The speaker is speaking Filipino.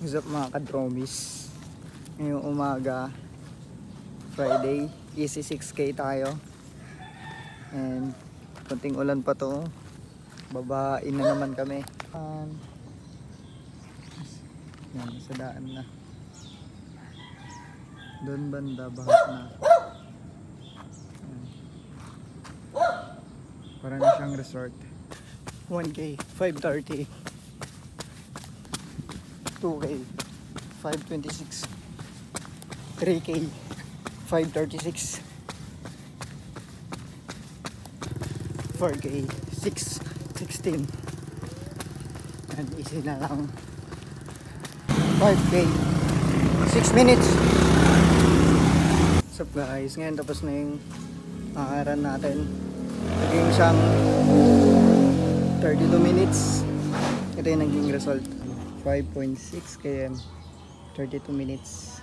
What's up mga kadromis? Ngayong umaga, Friday, easy 6K tayo. And konting ulan pa to. Babain na naman kami. Yan, sa daan na. Doon banda, bahat na. Yan. Para na siyang resort. 1K, 530. 2K, 526. 3K, 536. 4K, 616. And easy na lang. 5K, 6 minutes. What's up guys? Ngayon tapos na yung run natin. Naging siyang 32 minutes. Ito yung naging result. 5.6 km, 32 minutes.